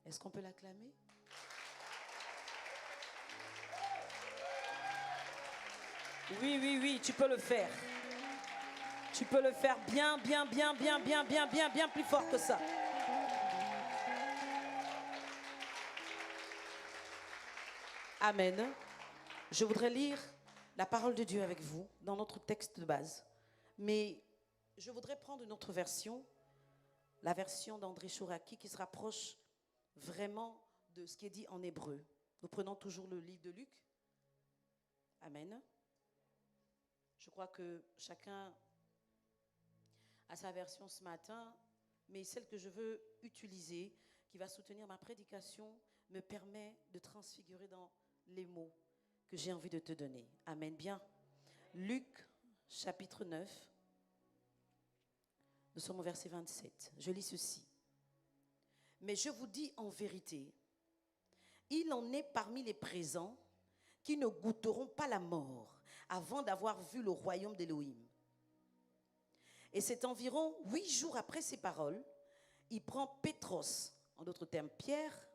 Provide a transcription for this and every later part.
Est-ce qu'on peut l'acclamer? Oui, oui, oui, tu peux le faire. Tu peux le faire bien, bien, bien, bien, bien, bien, bien, bien plus fort que ça. Amen. Je voudrais lire la parole de Dieu avec vous dans notre texte de base. Mais je voudrais prendre une autre version, la version d'André Chouraki, qui se rapproche vraiment de ce qui est dit en hébreu. Nous prenons toujours le livre de Luc. Amen. Je crois que chacun a sa version ce matin, mais celle que je veux utiliser, qui va soutenir ma prédication, me permet de transfigurer dans les mots que j'ai envie de te donner. Amen. Bien. Luc, chapitre 9. Nous sommes au verset 27. Je lis ceci. Mais je vous dis en vérité, il en est parmi les présents qui ne goûteront pas la mort avant d'avoir vu le royaume d'Élohim. Et c'est environ 8 jours après ces paroles, il prend Pétros, en d'autres termes Pierre,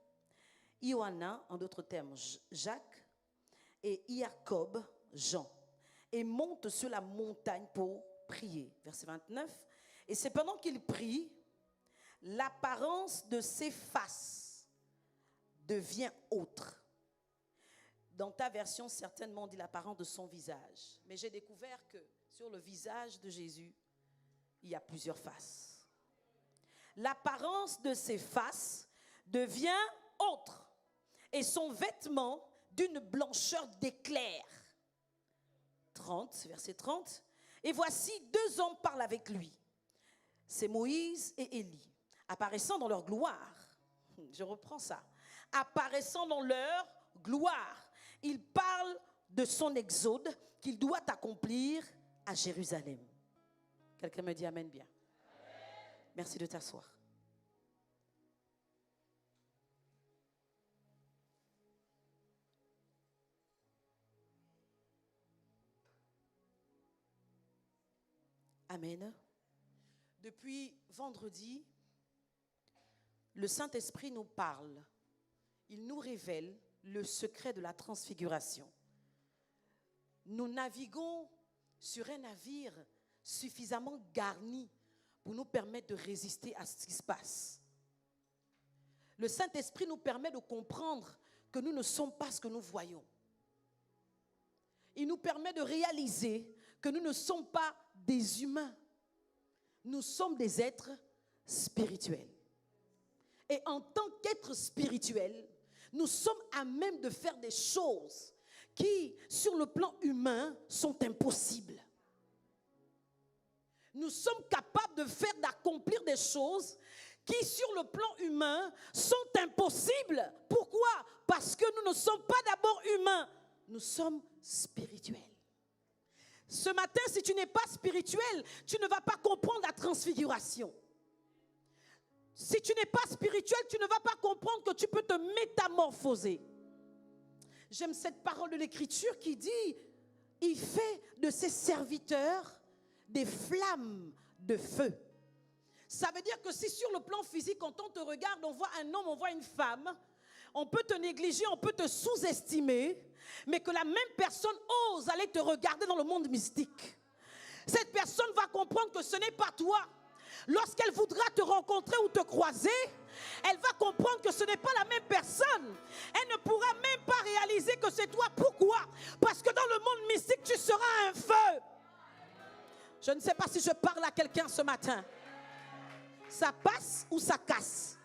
Ioanna, en d'autres termes Jacques, et Jacob, Jean, et monte sur la montagne pour prier. Verset 29. Et c'est pendant qu'il prie, l'apparence de ses faces devient autre. Dans ta version, certainement, on dit l'apparence de son visage. Mais j'ai découvert que sur le visage de Jésus, il y a plusieurs faces. L'apparence de ses faces devient autre. Et son vêtement d'une blancheur d'éclair. 30, verset 30. Et voici 2 hommes parlent avec lui. C'est Moïse et Élie, apparaissant dans leur gloire. Je reprends ça. Apparaissant dans leur gloire. Il parle de son exode qu'il doit accomplir à Jérusalem. Quelqu'un me dit amen bien. Amen. Merci de t'asseoir. Amen. Depuis vendredi, le Saint-Esprit nous parle. Il nous révèle le secret de la transfiguration. Nous naviguons sur un navire suffisamment garni pour nous permettre de résister à ce qui se passe. Le Saint-Esprit nous permet de comprendre que nous ne sommes pas ce que nous voyons. Il nous permet de réaliser que nous ne sommes pas des humains. Nous sommes des êtres spirituels. Et en tant qu'êtres spirituels, nous sommes à même de faire des choses qui, sur le plan humain, sont impossibles. Nous sommes capables de faire, d'accomplir des choses qui, sur le plan humain, sont impossibles. Pourquoi? Parce que nous ne sommes pas d'abord humains, nous sommes spirituels. Ce matin, si tu n'es pas spirituel, tu ne vas pas comprendre la transfiguration. Si tu n'es pas spirituel, tu ne vas pas comprendre que tu peux te métamorphoser. J'aime cette parole de l'Écriture qui dit, il fait de ses serviteurs des flammes de feu. Ça veut dire que si sur le plan physique, quand on te regarde, on voit un homme, on voit une femme, on peut te négliger, on peut te sous-estimer, mais que la même personne ose aller te regarder dans le monde mystique. Cette personne va comprendre que ce n'est pas toi. Lorsqu'elle voudra te rencontrer ou te croiser, elle va comprendre que ce n'est pas la même personne. Elle ne pourra même pas réaliser que c'est toi. Pourquoi? Parce que dans le monde mystique, tu seras un feu. Je ne sais pas si je parle à quelqu'un ce matin. Ça passe ou ça casse?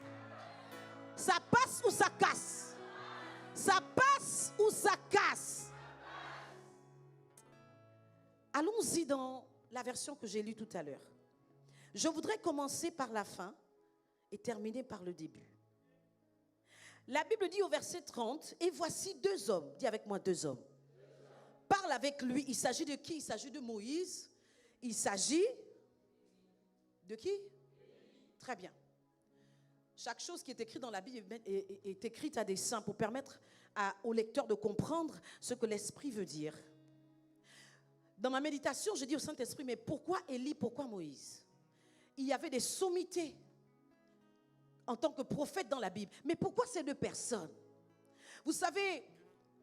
Ça passe ou ça casse? Ça passe ou ça casse? Allons-y dans la version que j'ai lue tout à l'heure. Je voudrais commencer par la fin et terminer par le début. La Bible dit au verset 30, et voici 2 hommes, dis avec moi 2 hommes, parle avec lui. Il s'agit de qui? Il s'agit de Moïse. Il s'agit de qui? Très bien. Chaque chose qui est écrite dans la Bible est écrite à dessein pour permettre au lecteur de comprendre ce que l'Esprit veut dire. Dans ma méditation, je dis au Saint-Esprit, mais pourquoi Élie, pourquoi Moïse? Il y avait des sommités en tant que prophète dans la Bible. Mais pourquoi ces deux personnes? Vous savez,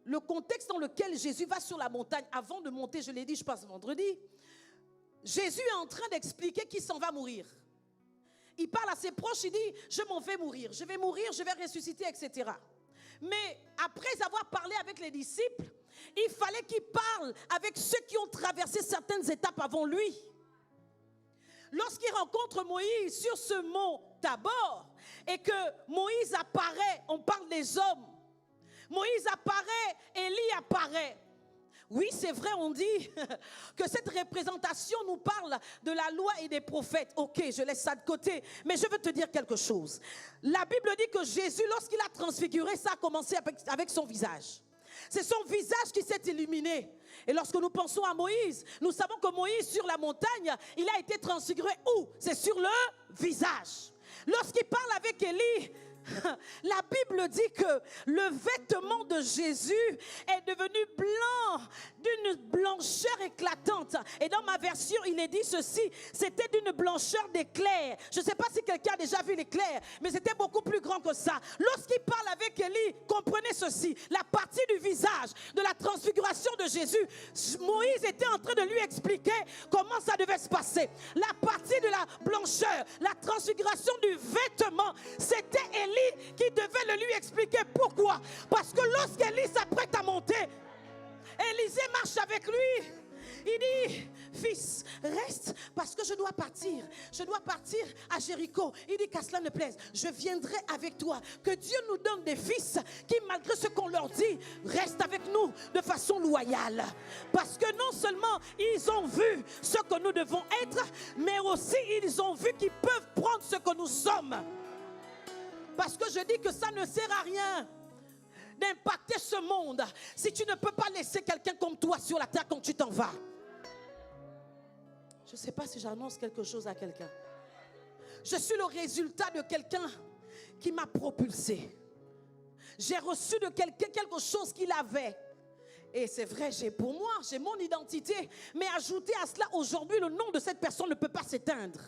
le contexte dans lequel Jésus va sur la montagne, avant de monter, je l'ai dit, je pense vendredi, Jésus est en train d'expliquer qu'il s'en va mourir. Il parle à ses proches, il dit, je m'en vais mourir, je vais mourir, je vais ressusciter, etc. Mais après avoir parlé avec les disciples, il fallait qu'il parle avec ceux qui ont traversé certaines étapes avant lui. Lorsqu'il rencontre Moïse sur ce mont Tabor et que Moïse apparaît, on parle des hommes. Moïse apparaît, Élie apparaît. Oui, c'est vrai, on dit que cette représentation nous parle de la loi et des prophètes. Ok, je laisse ça de côté, mais je veux te dire quelque chose. La Bible dit que Jésus, lorsqu'il a transfiguré, ça a commencé avec son visage. C'est son visage qui s'est illuminé. Et lorsque nous pensons à Moïse, nous savons que Moïse, sur la montagne, il a été transfiguré où? C'est sur le visage. Lorsqu'il parle avec Élie, la Bible dit que le vêtement de Jésus est devenu blanc, d'une blancheur éclatante. Et dans ma version, il est dit ceci, c'était d'une blancheur d'éclair. Je ne sais pas si quelqu'un a déjà vu l'éclair, mais c'était beaucoup plus grand que ça. Lorsqu'il parle avec Élie, comprenez ceci, la partie du visage de la transfiguration de Jésus, Moïse était en train de lui expliquer comment ça devait se passer. La partie de la blancheur, la transfiguration du vêtement, c'était Élie qui devait le lui expliquer. Pourquoi? Parce que lorsqu'Élie s'apprête à monter, Élisée marche avec lui. Il dit, fils, reste parce que je dois partir. Je dois partir à Jéricho. Il dit qu'à cela ne plaise, je viendrai avec toi. Que Dieu nous donne des fils qui, malgré ce qu'on leur dit, restent avec nous de façon loyale. Parce que non seulement ils ont vu ce que nous devons être, mais aussi ils ont vu qu'ils peuvent prendre ce que nous sommes. Parce que je dis que ça ne sert à rien d'impacter ce monde si tu ne peux pas laisser quelqu'un comme toi sur la terre quand tu t'en vas. Je ne sais pas si j'annonce quelque chose à quelqu'un. Je suis le résultat de quelqu'un qui m'a propulsé. J'ai reçu de quelqu'un quelque chose qu'il avait. Et c'est vrai, pour moi, j'ai mon identité. Mais ajouter à cela, aujourd'hui, le nom de cette personne ne peut pas s'éteindre.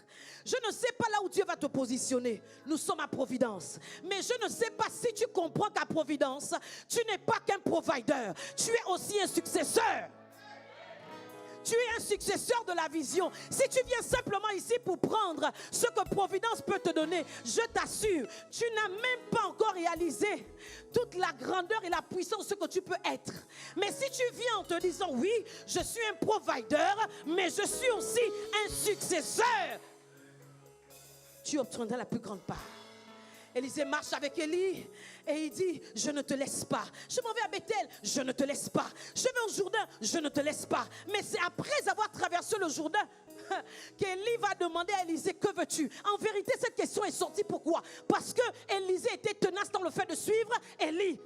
Je ne sais pas là où Dieu va te positionner. Nous sommes à Providence. Mais je ne sais pas si tu comprends qu'à Providence, tu n'es pas qu'un provider. Tu es aussi un successeur. Tu es un successeur de la vision. Si tu viens simplement ici pour prendre ce que Providence peut te donner, je t'assure, tu n'as même pas encore réalisé toute la grandeur et la puissance de ce que tu peux être. Mais si tu viens en te disant, oui, je suis un provider, mais je suis aussi un successeur, tu obtiendras la plus grande part. Élisée marche avec Élie et il dit, je ne te laisse pas. Je m'en vais à Bethel, je ne te laisse pas. Je vais au Jourdain, je ne te laisse pas. Mais c'est après avoir traversé le Jourdain qu'Élie va demander à Élisée, que veux-tu? En vérité, cette question est sortie pourquoi? Parce que Élisée était tenace dans le fait de suivre Élie.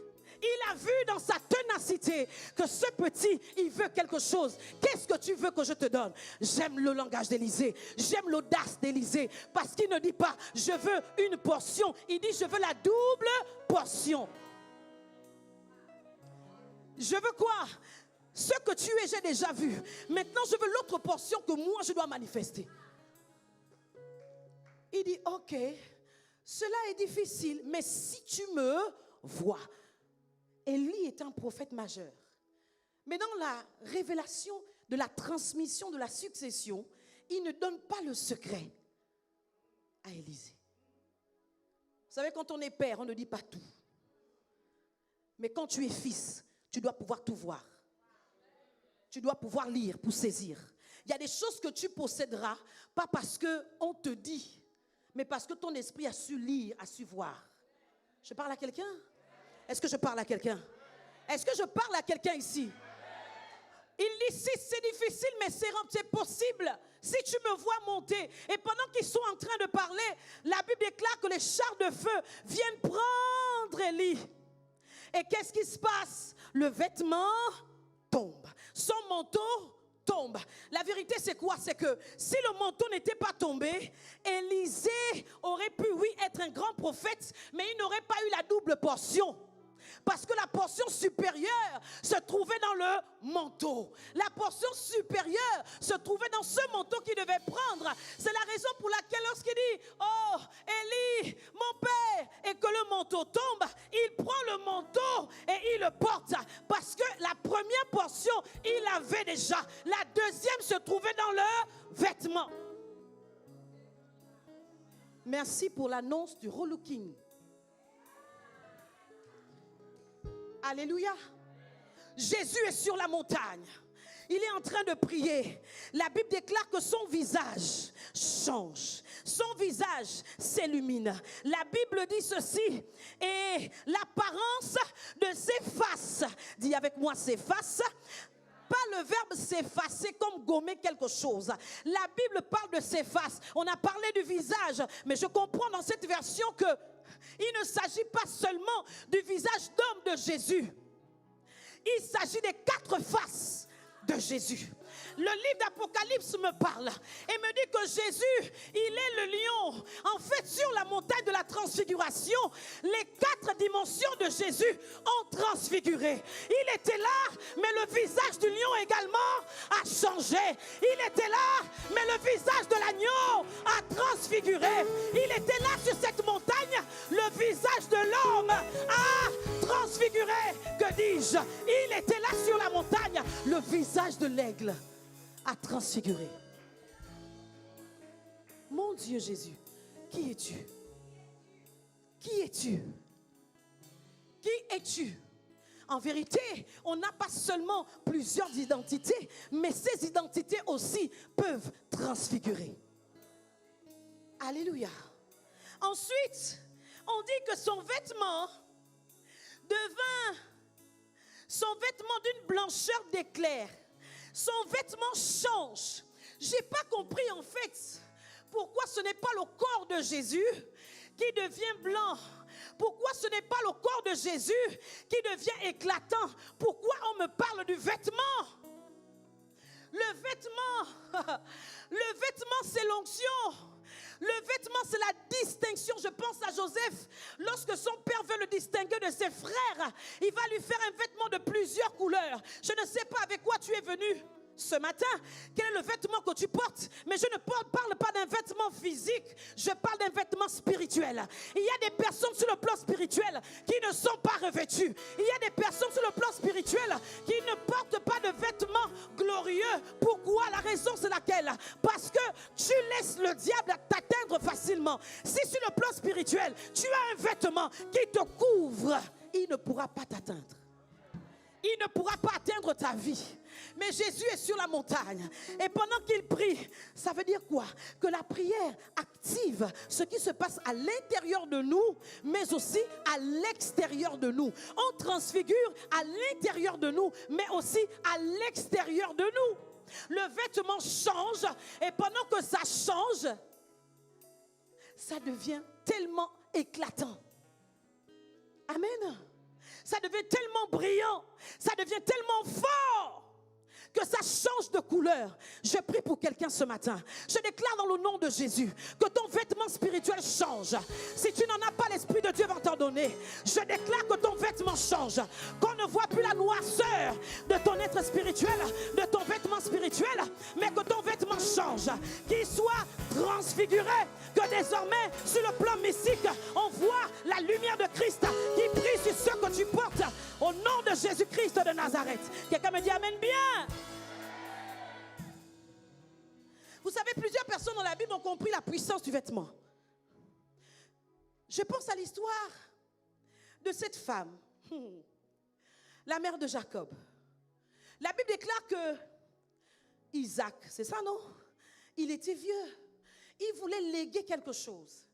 Il a vu dans sa ténacité que ce petit, il veut quelque chose. Qu'est-ce que tu veux que je te donne? J'aime le langage d'Élisée. J'aime l'audace d'Élisée. Parce qu'il ne dit pas, je veux une portion. Il dit, je veux la double portion. Je veux quoi? Ce que tu es, j'ai déjà vu. Maintenant, je veux l'autre portion que moi, je dois manifester. Il dit, ok, cela est difficile, mais si tu me vois. Élie est un prophète majeur. Mais dans la révélation de la transmission de la succession, il ne donne pas le secret à Élisée. Vous savez, quand on est père, on ne dit pas tout. Mais quand tu es fils, tu dois pouvoir tout voir. Tu dois pouvoir lire pour saisir. Il y a des choses que tu posséderas, pas parce qu'on te dit, mais parce que ton esprit a su lire, a su voir. Je parle à quelqu'un? Est-ce que je parle à quelqu'un? Est-ce que je parle à quelqu'un ici? Il dit, si c'est difficile, mais c'est possible. Si tu me vois monter, et pendant qu'ils sont en train de parler, la Bible déclare que les chars de feu viennent prendre Élie. Et qu'est-ce qui se passe? Le vêtement tombe. Son manteau tombe. La vérité, c'est quoi? C'est que si le manteau n'était pas tombé, Élisée aurait pu, oui, être un grand prophète, mais il n'aurait pas eu la double portion. Parce que la portion supérieure se trouvait dans le manteau. La portion supérieure se trouvait dans ce manteau qu'il devait prendre. C'est la raison pour laquelle lorsqu'il dit « Oh, Élie, mon père » et que le manteau tombe, il prend le manteau et il le porte. Parce que la première portion, il l'avait déjà. La deuxième se trouvait dans le vêtement. Merci pour l'annonce du relooking. Alléluia. Jésus est sur la montagne. Il est en train de prier. La Bible déclare que son visage change. Son visage s'illumine. La Bible dit ceci. Et l'apparence de ses faces, dis avec moi ses faces, pas le verbe s'effacer comme gommer quelque chose. La Bible parle de s'effacer. On a parlé du visage, mais je comprends dans cette version que il ne s'agit pas seulement du visage d'homme de Jésus. Il s'agit des 4 faces de Jésus. Le livre d'Apocalypse me parle et me dit que Jésus, il est le lion. En fait, sur la montagne de la transfiguration, les 4 dimensions de Jésus ont transfiguré. Il était là, mais le visage du lion également a changé. Il était là, mais le visage de l'agneau a transfiguré. Il était là sur cette montagne, le visage de l'homme a transfiguré. Que dis-je? Il était là sur la montagne, le visage de l'aigle à transfigurer. Mon Dieu Jésus, qui es-tu? Qui es-tu? Qui es-tu? En vérité, on n'a pas seulement plusieurs identités, mais ces identités aussi peuvent transfigurer. Alléluia. Ensuite, on dit que son vêtement d'une blancheur d'éclair. Son vêtement change. Je n'ai pas compris en fait pourquoi ce n'est pas le corps de Jésus qui devient blanc. Pourquoi ce n'est pas le corps de Jésus qui devient éclatant? Pourquoi on me parle du vêtement? Le vêtement c'est l'onction. Le vêtement, c'est la distinction. Je pense à Joseph. Lorsque son père veut le distinguer de ses frères, il va lui faire un vêtement de plusieurs couleurs. Je ne sais pas avec quoi tu es venu ce matin, quel est le vêtement que tu portes, mais je ne parle pas d'un vêtement physique, je parle d'un vêtement spirituel. Il y a des personnes sur le plan spirituel qui ne sont pas revêtues. Il y a des personnes sur le plan spirituel qui ne portent pas de vêtements glorieux. Pourquoi? La raison c'est laquelle? Parce que tu laisses le diable t'atteindre facilement. Si sur le plan spirituel tu as un vêtement qui te couvre, il ne pourra pas t'atteindre. Il ne pourra pas atteindre ta vie. Mais Jésus est sur la montagne. Et pendant qu'il prie, ça veut dire quoi? Que la prière active ce qui se passe à l'intérieur de nous, mais aussi à l'extérieur de nous. On transfigure à l'intérieur de nous, mais aussi à l'extérieur de nous. Le vêtement change. Et pendant que ça change, ça devient tellement éclatant. Amen. Ça devient tellement brillant, ça devient tellement fort que ça change de couleur. Je prie pour quelqu'un ce matin. Je déclare dans le nom de Jésus que ton vêtement spirituel change. Si tu n'en as pas, l'Esprit de Dieu va t'en donner. Je déclare que ton vêtement change. Qu'on ne voit plus la noirceur de ton être spirituel, de ton vêtement spirituel, mais que ton vêtement change. Qu'il soit transfiguré. Que désormais, sur le plan mystique, on voit la lumière de Christ qui brille sur ce que tu portes. Au nom de Jésus-Christ de Nazareth. Quelqu'un me dit amen bien. Vous savez, plusieurs personnes dans la Bible ont compris la puissance du vêtement. Je pense à l'histoire de cette femme, la mère de Jacob. La Bible déclare que Isaac, c'est ça non? Il était vieux. Il voulait léguer quelque chose.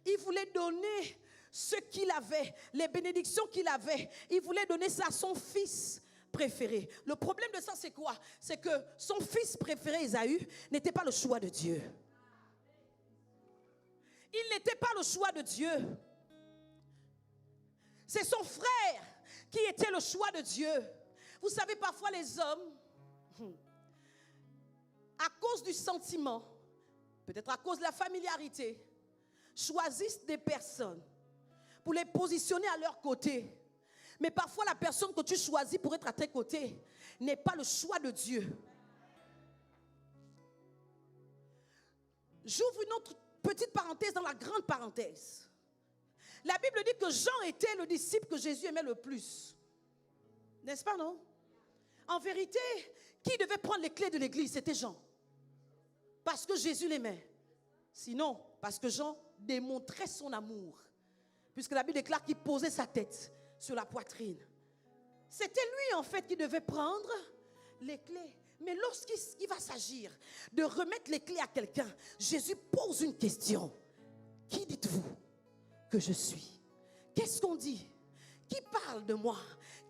Il voulait donner ce qu'il avait, les bénédictions qu'il avait. Il voulait donner ça à son fils préféré. Le problème de ça, c'est quoi? C'est que son fils préféré, Ésaü, n'était pas le choix de Dieu. Il n'était pas le choix de Dieu. C'est son frère qui était le choix de Dieu. Vous savez, parfois les hommes, à cause du sentiment, peut-être à cause de la familiarité, choisissent des personnes pour les positionner à leur côté. Mais parfois, la personne que tu choisis pour être à tes côtés n'est pas le choix de Dieu. J'ouvre une autre petite parenthèse dans la grande parenthèse. La Bible dit que Jean était le disciple que Jésus aimait le plus. N'est-ce pas, non? En vérité, qui devait prendre les clés de l'église? C'était Jean. Parce que Jésus l'aimait. Sinon, parce que Jean démontrait son amour. Puisque la Bible déclare qu'il posait sa tête sur la poitrine. C'était lui, en fait, qui devait prendre les clés. Mais lorsqu'il va s'agir de remettre les clés à quelqu'un, Jésus pose une question. Qui dites-vous que je suis? Qu'est-ce qu'on dit? Qui parle de moi?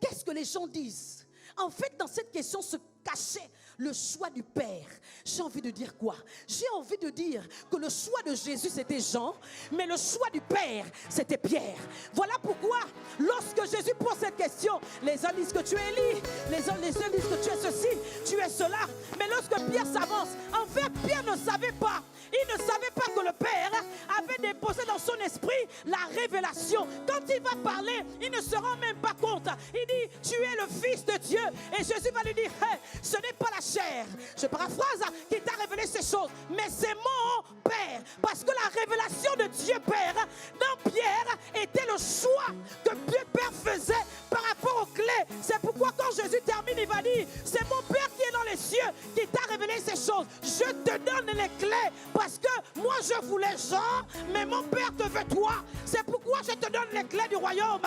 Qu'est-ce que les gens disent? En fait, dans cette question se cachait le choix du Père. J'ai envie de dire quoi? J'ai envie de dire que le choix de Jésus, c'était Jean, mais le choix du Père, c'était Pierre. Voilà pourquoi, lorsque Jésus pose cette question, les uns disent que tu es Élie, les uns disent que tu es ceci, tu es cela. Mais lorsque Pierre s'avance, en fait, Pierre ne savait pas. Il ne savait pas que le Père avait déposé dans son esprit la révélation. Quand il va parler, il ne se rend même pas compte. Il dit, tu es le Fils de Dieu. Et Jésus va lui dire, hey, ce n'est pas la chair, je paraphrase, qui t'a révélé ces choses, mais c'est mon Père. Parce que la révélation de Dieu Père dans Pierre était le choix que Dieu Père faisait par rapport aux clés. C'est pourquoi quand Jésus termine, il va dire, c'est mon Père qui est dans les cieux qui t'a révélé ces choses. Je te donne les clés parce que moi je voulais Jean, mais mon Père te veut toi. C'est pourquoi je te donne les clés du royaume.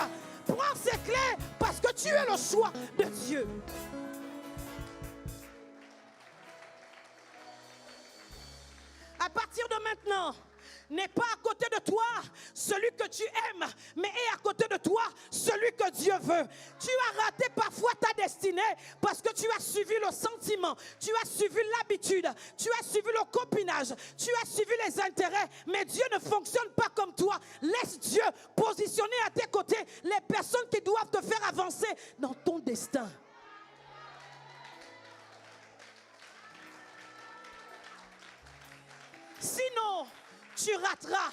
Prends ces clés parce que tu es le choix de Dieu. À partir de maintenant, n'est pas à côté de toi celui que tu aimes, mais est à côté de toi celui que Dieu veut. Tu as raté parfois ta destinée parce que tu as suivi le sentiment, tu as suivi l'habitude, tu as suivi le copinage, tu as suivi les intérêts, mais Dieu ne fonctionne pas comme toi. Laisse Dieu positionner à tes côtés les personnes qui doivent te faire avancer dans ton destin. Sinon, tu rateras.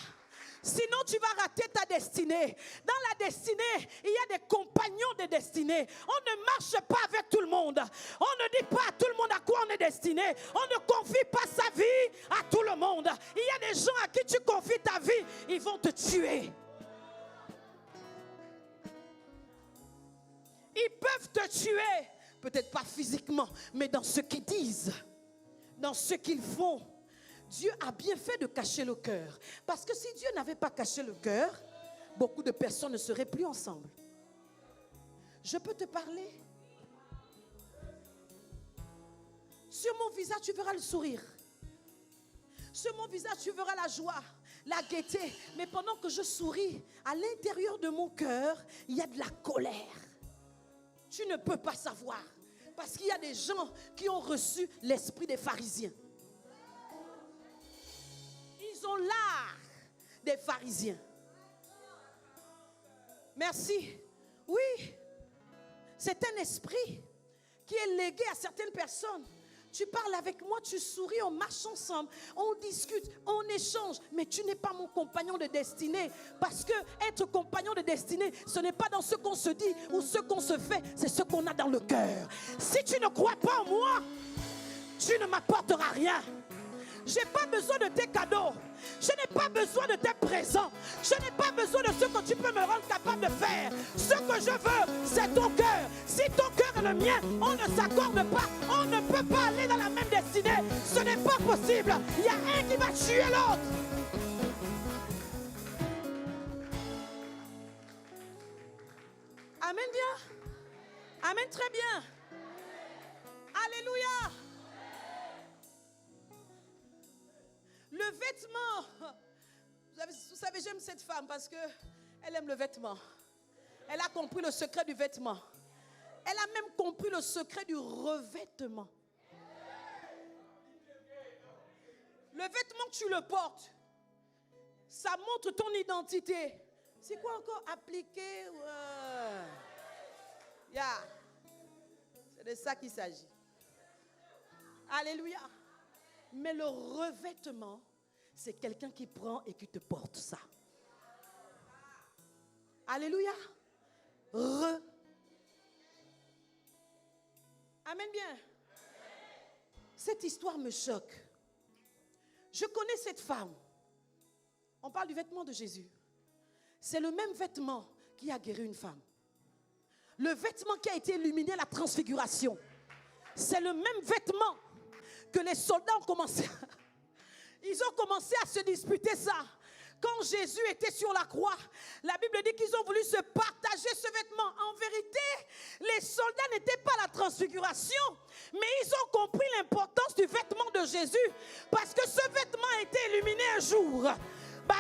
Sinon, tu vas rater ta destinée. Dans la destinée, il y a des compagnons de destinée. On ne marche pas avec tout le monde. On ne dit pas à tout le monde à quoi on est destiné. On ne confie pas sa vie à tout le monde. Il y a des gens à qui tu confies ta vie, ils vont te tuer. Ils peuvent te tuer, peut-être pas physiquement, mais dans ce qu'ils disent, dans ce qu'ils font. Dieu a bien fait de cacher le cœur. Parce que si Dieu n'avait pas caché le cœur, beaucoup de personnes ne seraient plus ensemble. Je peux te parler? Sur mon visage, tu verras le sourire. Sur mon visage, tu verras la joie, la gaieté. Mais pendant que je souris, à l'intérieur de mon cœur, il y a de la colère. Tu ne peux pas savoir. Parce qu'il y a des gens qui ont reçu l'esprit des pharisiens. Ils ont l'art des pharisiens. Merci. Oui, c'est un esprit qui est légué à certaines personnes. Tu parles avec moi, tu souris, on marche ensemble, on discute, on échange. Mais tu n'es pas mon compagnon de destinée. Parce que être compagnon de destinée, ce n'est pas dans ce qu'on se dit ou ce qu'on se fait, c'est ce qu'on a dans le cœur. Si tu ne crois pas en moi, tu ne m'apporteras rien. Je n'ai pas besoin de tes cadeaux. Je n'ai pas besoin de tes présents. Je n'ai pas besoin de ce que tu peux me rendre capable de faire. Ce que je veux, c'est ton cœur. Si ton cœur est le mien, on ne s'accorde pas. On ne peut pas aller dans la même destinée. Ce n'est pas possible. Il y a un qui va tuer l'autre. Amen bien. Amen très bien. Alléluia. Le vêtement, vous savez, j'aime cette femme parce qu'elle aime le vêtement. Elle a compris le secret du vêtement. Elle a même compris le secret du revêtement. Le vêtement que tu le portes, ça montre ton identité. C'est quoi encore? Appliquer? C'est de ça qu'il s'agit. Alléluia. Mais le revêtement, c'est quelqu'un qui prend et qui te porte ça. Alléluia. Amen bien. Cette histoire me choque. Je connais cette femme. On parle du vêtement de Jésus. C'est le même vêtement qui a guéri une femme. Le vêtement qui a été illuminé à la transfiguration. C'est le même vêtement que les soldats ont commencé. Ils ont commencé à se disputer ça. Quand Jésus était sur la croix, la Bible dit qu'ils ont voulu se partager ce vêtement. En vérité, les soldats n'étaient pas à la transfiguration, mais ils ont compris l'importance du vêtement de Jésus parce que ce vêtement a été illuminé un jour.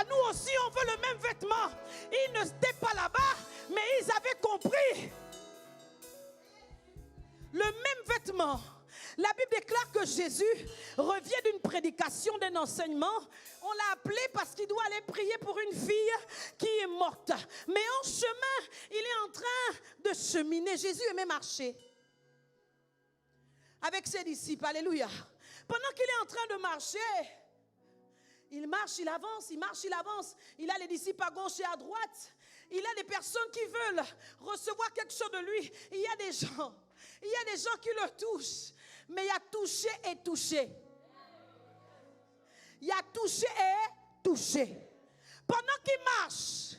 Nous aussi, on veut le même vêtement. Ils n'étaient pas là-bas, mais ils avaient compris. Le même vêtement. La Bible déclare que Jésus revient d'une prédication, d'un enseignement. On l'a appelé parce qu'il doit aller prier pour une fille qui est morte. Mais en chemin, il est en train de cheminer. Jésus aimait marcher avec ses disciples. Alléluia. Pendant qu'il est en train de marcher, il marche, il avance, il marche, il avance. Il a les disciples à gauche et à droite. Il a des personnes qui veulent recevoir quelque chose de lui. Il y a des gens qui le touchent. Mais il y a touché et touché. Il y a touché et touché. Pendant qu'il marche,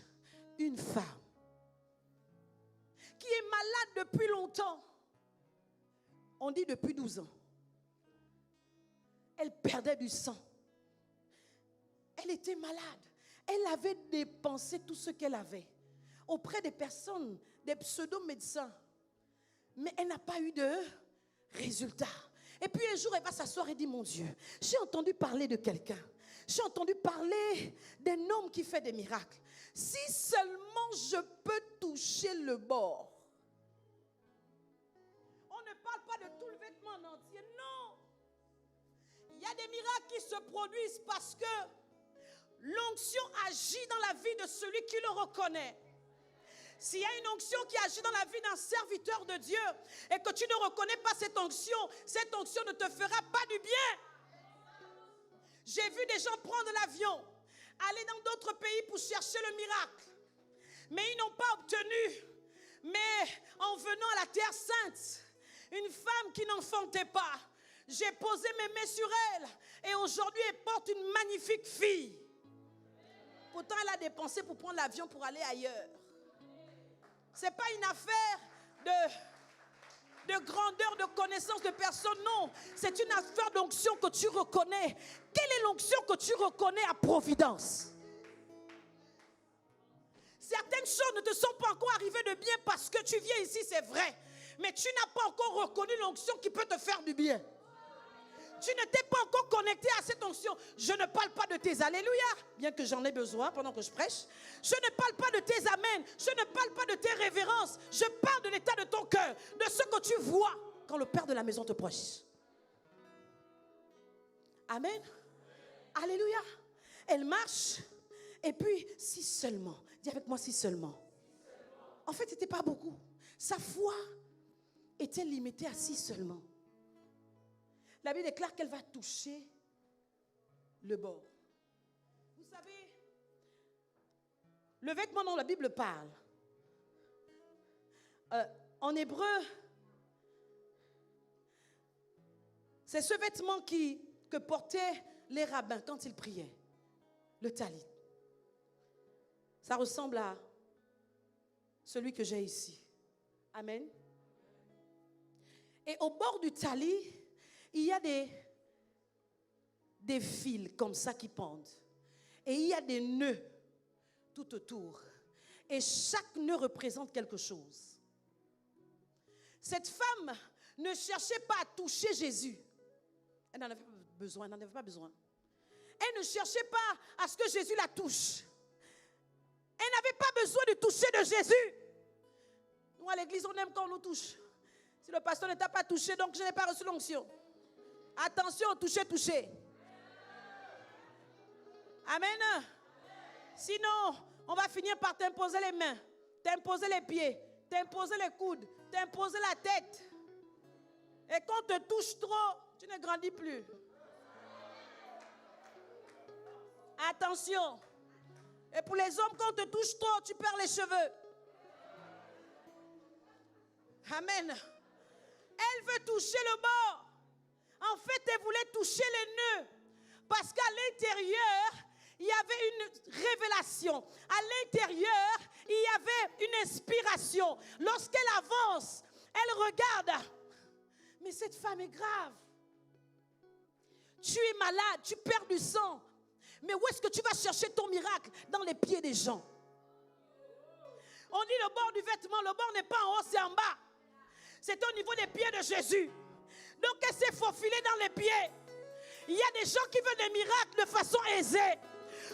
une femme qui est malade depuis longtemps, on dit depuis 12 ans, elle perdait du sang. Elle était malade. Elle avait dépensé tout ce qu'elle avait auprès des personnes, des pseudo-médecins. Mais elle n'a pas eu de résultat. Et puis un jour, elle va s'asseoir et dit, mon Dieu, j'ai entendu parler de quelqu'un. J'ai entendu parler d'un homme qui fait des miracles. Si seulement je peux toucher le bord. On ne parle pas de tout le vêtement en entier, non. Il y a des miracles qui se produisent parce que l'onction agit dans la vie de celui qui le reconnaît. S'il y a une onction qui agit dans la vie d'un serviteur de Dieu et que tu ne reconnais pas cette onction ne te fera pas du bien. J'ai vu des gens prendre l'avion, aller dans d'autres pays pour chercher le miracle. Mais ils n'ont pas obtenu. Mais en venant à la Terre Sainte, une femme qui n'enfantait pas, j'ai posé mes mains sur elle et aujourd'hui elle porte une magnifique fille. Pourtant elle a dépensé pour prendre l'avion pour aller ailleurs. Ce n'est pas une affaire de grandeur, de connaissance de personne, non. C'est une affaire d'onction que tu reconnais. Quelle est l'onction que tu reconnais à Providence? Certaines choses ne te sont pas encore arrivées de bien parce que tu viens ici, c'est vrai. Mais tu n'as pas encore reconnu l'onction qui peut te faire du bien. Tu ne t'es pas encore connecté à cette onction. Je ne parle pas de tes alléluia, bien que j'en ai besoin pendant que je prêche. Je ne parle pas de tes amens. Je ne parle pas de tes révérences. Je parle de l'état de ton cœur, de ce que tu vois quand le père de la maison te prêche. Amen. Alléluia. Elle marche. Et puis, si seulement, dis avec moi, si seulement. En fait, ce n'était pas beaucoup. Sa foi était limitée à si seulement. La Bible déclare qu'elle va toucher le bord. Vous savez, le vêtement dont la Bible parle, en hébreu, c'est ce vêtement que portaient les rabbins quand ils priaient, le talit. Ça ressemble à celui que j'ai ici. Amen. Et au bord du talit, il y a des fils comme ça qui pendent. Et il y a des nœuds tout autour. Et chaque nœud représente quelque chose. Cette femme ne cherchait pas à toucher Jésus. Elle n'en avait pas besoin. Elle ne cherchait pas à ce que Jésus la touche. Elle n'avait pas besoin de toucher de Jésus. Nous, à l'église, on aime quand on nous touche. Si le pasteur ne t'a pas touché, donc je n'ai pas reçu l'onction. Attention, toucher. Amen. Sinon, on va finir par t'imposer les mains, t'imposer les pieds, t'imposer les coudes, t'imposer la tête. Et quand on te touche trop, tu ne grandis plus. Attention. Et pour les hommes, quand on te touche trop, tu perds les cheveux. Amen. Elle veut toucher le bord. En fait, elle voulait toucher les nœuds. Parce qu'à l'intérieur, il y avait une révélation. À l'intérieur, il y avait une inspiration. Lorsqu'elle avance, elle regarde. Mais cette femme est grave. Tu es malade, tu perds du sang. Mais où est-ce que tu vas chercher ton miracle? Dans les pieds des gens. On dit le bord du vêtement, le bord n'est pas en haut, c'est en bas. C'est au niveau des pieds de Jésus. Donc elle s'est faufilée dans les pieds. Il y a des gens qui veulent des miracles de façon aisée.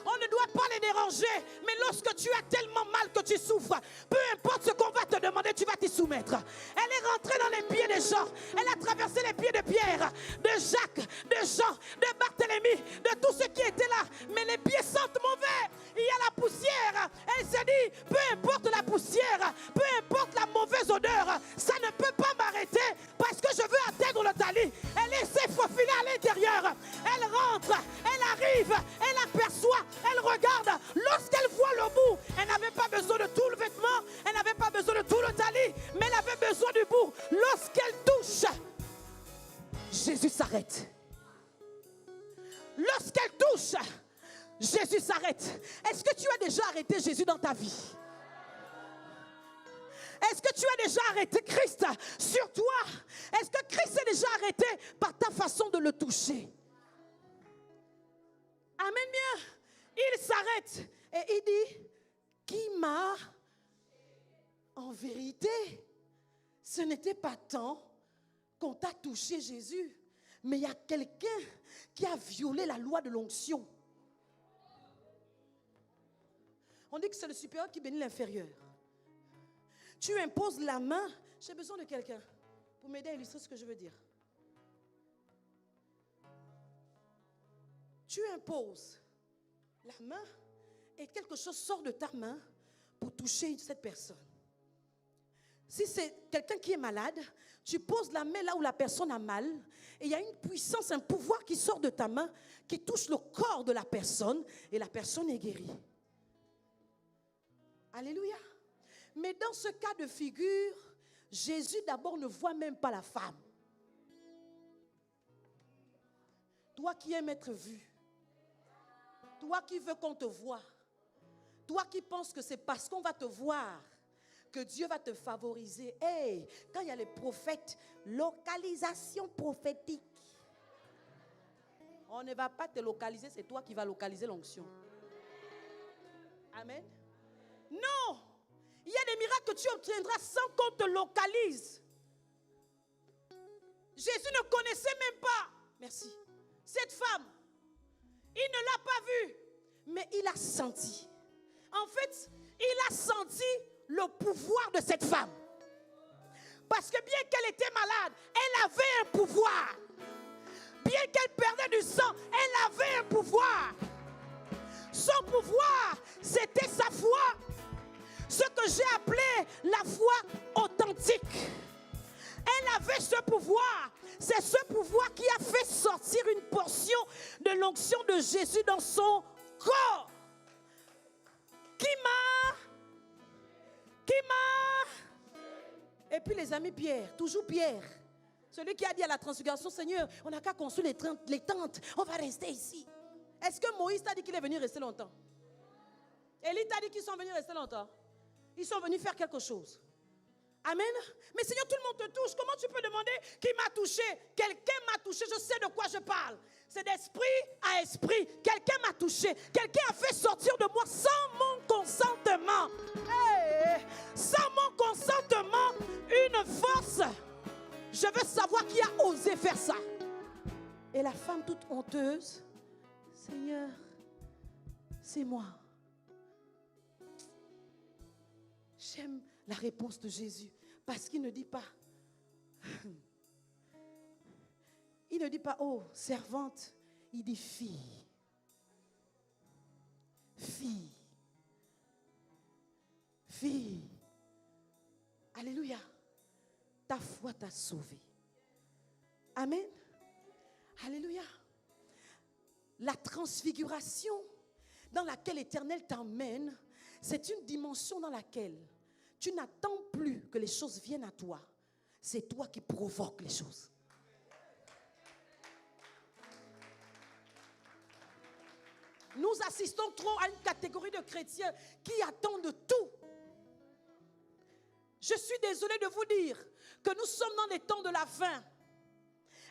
On ne doit pas les déranger. Mais lorsque tu as tellement mal que tu souffres, peu importe ce qu'on va te demander, tu vas t'y soumettre. Elle est rentrée dans les pieds des gens. Elle a traversé les pieds de Pierre, de Jacques, de Jean, de Barthélemy, de tous ceux qui étaient là. Mais les pieds sentent mauvais. Il y a la poussière. Elle s'est dit, peu importe la poussière, peu importe la mauvaise odeur, ça ne peut pas m'arrêter parce que je veux atteindre le tali. Elle s'est faufilée à l'intérieur. Elle rentre, elle arrive, elle aperçoit, elle regarde. Lorsqu'elle voit le bout, elle n'avait pas besoin de tout le vêtement, elle n'avait pas besoin de tout le tali, mais elle avait besoin du bout. Lorsqu'elle touche, Jésus s'arrête. Lorsqu'elle touche, Jésus s'arrête. Est-ce que tu as déjà arrêté Jésus dans ta vie? Est-ce que tu as déjà arrêté Christ sur toi? Est-ce que Christ s'est déjà arrêté par ta façon de le toucher? Amen bien. Il s'arrête et il dit, qui m'a... En vérité, ce n'était pas tant qu'on t'a touché Jésus, mais il y a quelqu'un qui a violé la loi de l'onction. On dit que c'est le supérieur qui bénit l'inférieur. Tu imposes la main. J'ai besoin de quelqu'un pour m'aider à illustrer ce que je veux dire. Tu imposes la main et quelque chose sort de ta main pour toucher cette personne. Si c'est quelqu'un qui est malade, tu poses la main là où la personne a mal et il y a une puissance, un pouvoir qui sort de ta main qui touche le corps de la personne et la personne est guérie. Alléluia. Mais dans ce cas de figure, Jésus d'abord ne voit même pas la femme. Toi qui aimes être vu, toi qui veux qu'on te voie, toi qui penses que c'est parce qu'on va te voir que Dieu va te favoriser. Hey, quand il y a les prophètes, localisation prophétique. On ne va pas te localiser, c'est toi qui vas localiser l'onction. Amen. Non, il y a des miracles que tu obtiendras sans qu'on te localise. Jésus ne connaissait même pas, merci, cette femme. Il ne l'a pas vue, mais il a senti. En fait, il a senti le pouvoir de cette femme. Parce que bien qu'elle était malade, elle avait un pouvoir. Bien qu'elle perdait du sang, elle avait un pouvoir. Son pouvoir, c'était sa foi. Ce que j'ai appelé la foi authentique. Elle avait ce pouvoir. C'est ce pouvoir qui a fait sortir une portion de l'onction de Jésus dans son corps. Et puis les amis Pierre, toujours Pierre. Celui qui a dit à la transfiguration, Seigneur, on n'a qu'à construire les tentes. On va rester ici. Est-ce que Moïse t'a dit qu'il est venu rester longtemps? Élie t'a dit qu'ils sont venus rester longtemps? Ils sont venus faire quelque chose. Amen. Mais Seigneur, tout le monde te touche. Comment tu peux demander qui m'a touché? Quelqu'un m'a touché, je sais de quoi je parle. C'est d'esprit à esprit. Quelqu'un m'a touché. Quelqu'un a fait sortir de moi sans mon consentement. Hey, sans mon consentement, une force. Je veux savoir qui a osé faire ça. Et la femme toute honteuse, Seigneur, c'est moi. J'aime la réponse de Jésus parce qu'il ne dit pas, il ne dit pas, oh, servante, il dit fille. Fille. Fille. Alléluia. Ta foi t'a sauvé. Amen. Alléluia. La transfiguration dans laquelle l'Éternel t'emmène, c'est une dimension dans laquelle tu n'attends plus que les choses viennent à toi. c'est toi qui provoques les choses. Nous assistons trop à une catégorie de chrétiens qui attendent tout. Je suis désolée de vous dire que nous sommes dans les temps de la fin.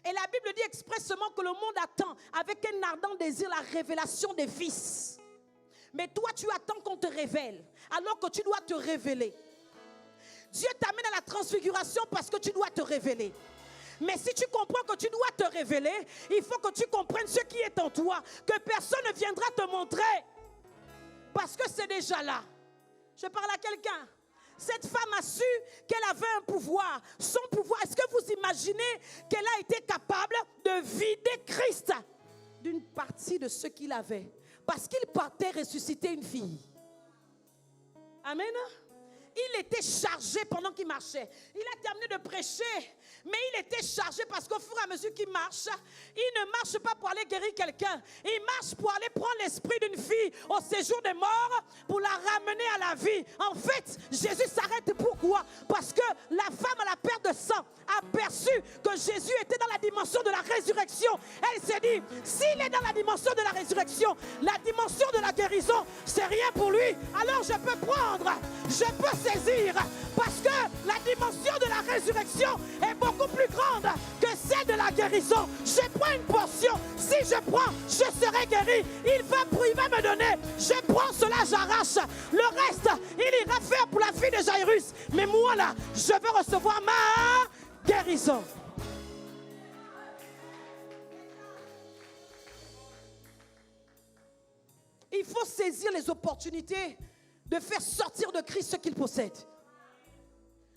Et la Bible dit expressément que le monde attend avec un ardent désir la révélation des fils. Mais toi, tu attends qu'on te révèle, alors que tu dois te révéler. Dieu t'amène à la transfiguration parce que tu dois te révéler. Mais si tu comprends que tu dois te révéler, il faut que tu comprennes ce qui est en toi, que personne ne viendra te montrer, parce que c'est déjà là. Je parle à quelqu'un. Cette femme a su qu'elle avait un pouvoir. Son pouvoir, est-ce que vous imaginez qu'elle a été capable de vider Christ d'une partie de ce qu'il avait? Parce qu'il partait ressusciter une fille. Amen. Il était chargé pendant qu'il marchait. Il a terminé de prêcher, mais il était chargé parce qu'au fur et à mesure qu'il marche, il ne marche pas pour aller guérir quelqu'un. Il marche pour aller prendre l'esprit d'une fille au séjour des morts pour la ramener à la vie. En fait, Jésus s'arrête. Pourquoi? Parce que la femme à la perte de sang a perçu que Jésus était dans la dimension de la résurrection. Elle s'est dit, s'il est dans la dimension de la résurrection, la dimension de la guérison, c'est rien pour lui. Alors je peux prendre, je peux saisir, parce que la dimension de la résurrection est beaucoup plus grande que celle de la guérison. Je prends une portion. Si je prends, je serai guéri. Il va me donner. Je prends cela, j'arrache. Le reste, il ira faire pour la fille de Jairus. Mais moi là, je veux recevoir ma guérison. Il faut saisir les opportunités de faire sortir de Christ ce qu'il possède.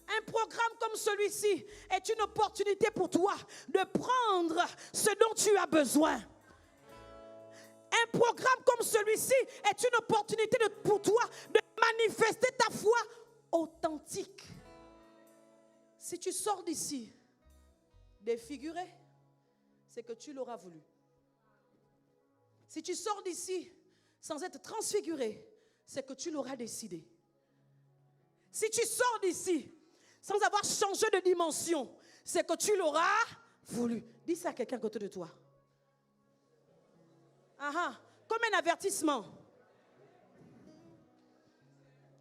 Un programme comme celui-ci est une opportunité pour toi de prendre ce dont tu as besoin. Un programme comme celui-ci est une opportunité pour toi de manifester ta foi authentique. Si tu sors d'ici défiguré, c'est que tu l'auras voulu. Si tu sors d'ici sans être transfiguré, c'est que tu l'auras décidé. Si tu sors d'ici sans avoir changé de dimension, c'est que tu l'auras voulu. Dis ça à quelqu'un à côté de toi. Comme un avertissement.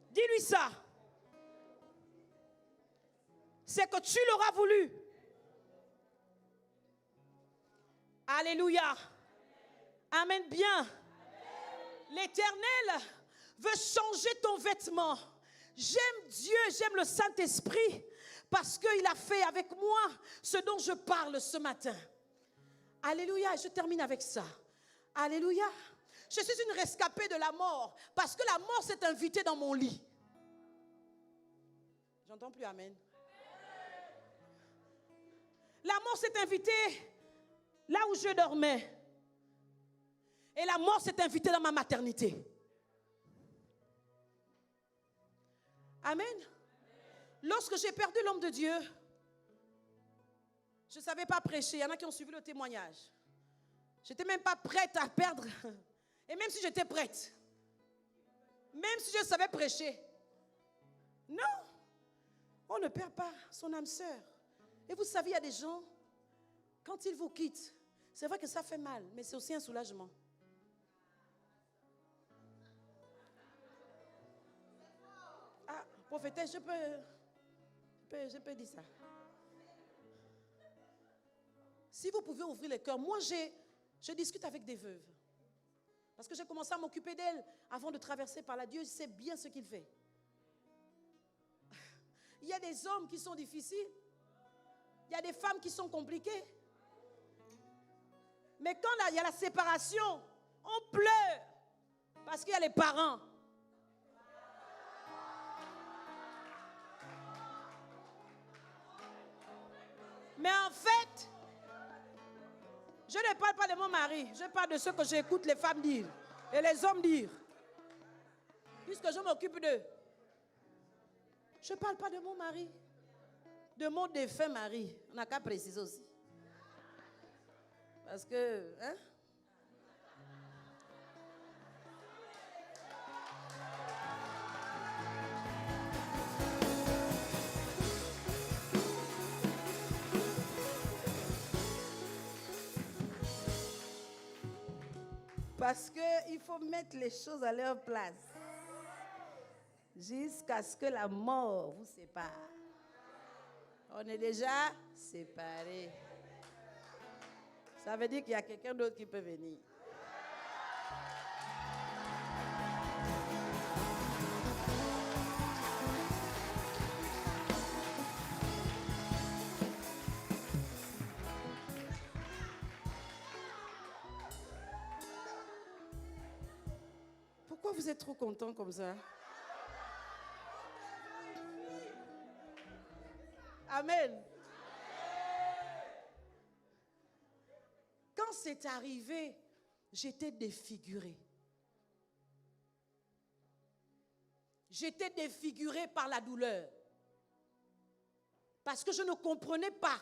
Dis-lui ça. C'est que tu l'auras voulu. Alléluia. Amen bien. L'Éternel veut changer ton vêtement. J'aime Dieu, j'aime le Saint-Esprit parce qu'il a fait avec moi ce dont je parle ce matin. Alléluia, je termine avec ça. Alléluia. Je suis une rescapée de la mort parce que la mort s'est invitée dans mon lit. J'entends plus amen. La mort s'est invitée là où je dormais. Et la mort s'est invitée dans ma maternité. Amen. Lorsque j'ai perdu l'homme de Dieu, je ne savais pas prêcher. Il y en a qui ont suivi le témoignage. Je n'étais même pas prête à perdre. Et même si j'étais prête, même si je savais prêcher, non, on ne perd pas son âme sœur. Et vous savez, il y a des gens, quand ils vous quittent, c'est vrai que ça fait mal, mais c'est aussi un soulagement. Ah, prophétesse, je peux dire ça. Si vous pouvez ouvrir les cœurs, moi je discute avec des veuves. Parce que j'ai commencé à m'occuper d'elles avant de traverser par là. Dieu sait bien ce qu'il fait. Il y a des hommes qui sont difficiles. Il y a des femmes qui sont compliquées. Mais quand il y a la séparation, on pleure. Parce qu'il y a les parents. Mais en fait, je ne parle pas de mon mari. Je parle de ce que j'écoute les femmes dire et les hommes dire. Puisque je m'occupe d'eux. Je ne parle pas de mon mari. De mon défunt mari. On n'a qu'à préciser aussi. Parce que, hein? Parce qu'il faut mettre les choses à leur place. Jusqu'à ce que la mort vous sépare. On est déjà séparés. Ça veut dire qu'il y a quelqu'un d'autre qui peut venir. Pourquoi vous êtes trop content comme ça? Amen. Quand c'est arrivé, j'étais défigurée. J'étais défigurée par la douleur. Parce que je ne comprenais pas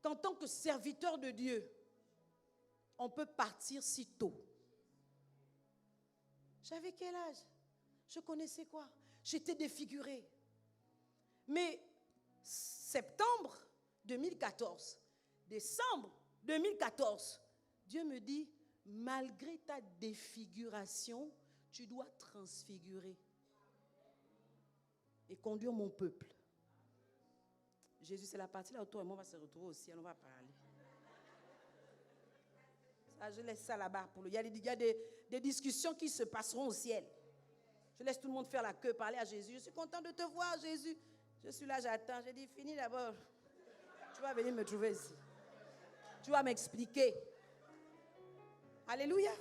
qu'en tant que serviteur de Dieu, on peut partir si tôt. J'avais quel âge? Je connaissais quoi? J'étais défigurée. Mais septembre 2014, décembre 2014, Dieu me dit, malgré ta défiguration, tu dois transfigurer et conduire mon peuple. Jésus, c'est la partie là où toi et moi on va se retrouver au ciel, on va parler. Ça, je laisse ça là-bas. Il y a des discussions qui se passeront au ciel. Je laisse tout le monde faire la queue, parler à Jésus. Je suis content de te voir, Jésus. Je suis là, j'attends. J'ai dit, finis d'abord. Tu vas venir me trouver ici. Tu vas m'expliquer. Alléluia.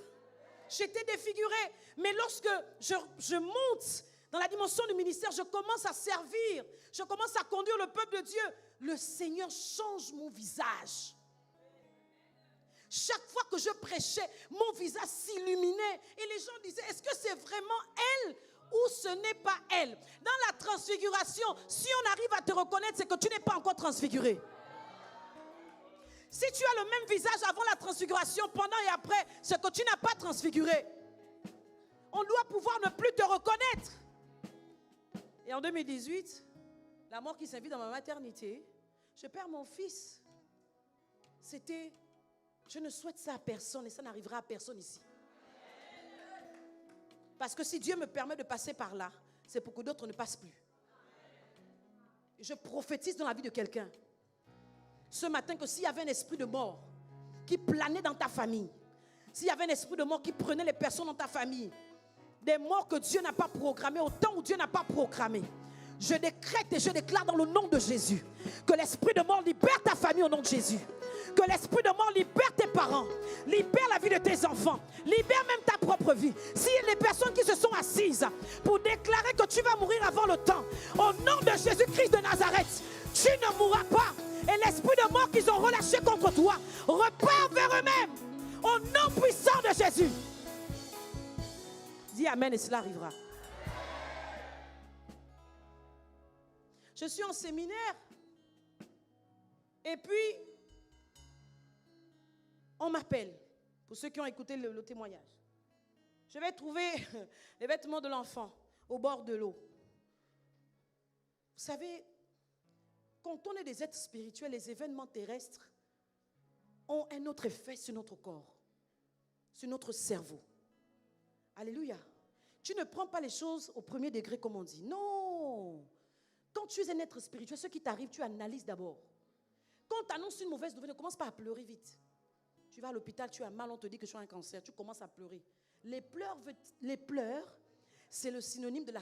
J'étais défigurée. Mais lorsque je monte dans la dimension du ministère, je commence à servir. Je commence à conduire le peuple de Dieu. Le Seigneur change mon visage. Chaque fois que je prêchais, mon visage s'illuminait. Et les gens disaient, est-ce que c'est vraiment elle ou ce n'est pas elle? Dans la transfiguration, si on arrive à te reconnaître, c'est que tu n'es pas encore transfiguré. Si tu as le même visage avant la transfiguration, pendant et après, c'est que tu n'as pas transfiguré. On doit pouvoir ne plus te reconnaître. Et en 2018, la mort qui s'invite dans ma maternité, je perds mon fils. C'était, je ne souhaite ça à personne et ça n'arrivera à personne ici. Parce que si Dieu me permet de passer par là, c'est pour que d'autres ne passent plus. Je prophétise dans la vie de quelqu'un ce matin que s'il y avait un esprit de mort qui planait dans ta famille, s'il y avait un esprit de mort qui prenait les personnes dans ta famille, des morts que Dieu n'a pas programmées au temps où Dieu n'a pas programmé, je décrète et je déclare dans le nom de Jésus que l'esprit de mort libère ta famille au nom de Jésus. Que l'esprit de mort libère tes parents, libère la vie de tes enfants, libère même ta propre vie. Si les personnes qui se sont assises pour déclarer que tu vas mourir avant le temps, au nom de Jésus-Christ de Nazareth, tu ne mourras pas. Et l'esprit de mort qu'ils ont relâché contre toi repart vers eux-mêmes. Au nom puissant de Jésus. Dis Amen et cela arrivera. Je suis en séminaire. Et puis, on m'appelle. Pour ceux qui ont écouté le témoignage. Je vais trouver les vêtements de l'enfant au bord de l'eau. Vous savez, quand on est des êtres spirituels, les événements terrestres ont un autre effet sur notre corps, sur notre cerveau. Alléluia. Tu ne prends pas les choses au premier degré comme on dit. Non. Quand tu es un être spirituel, ce qui t'arrive, tu analyses d'abord. Quand on t'annonce une mauvaise nouvelle, ne commence pas à pleurer vite. Tu vas à l'hôpital, tu as mal, on te dit que tu as un cancer, tu commences à pleurer. Les pleurs, c'est le synonyme de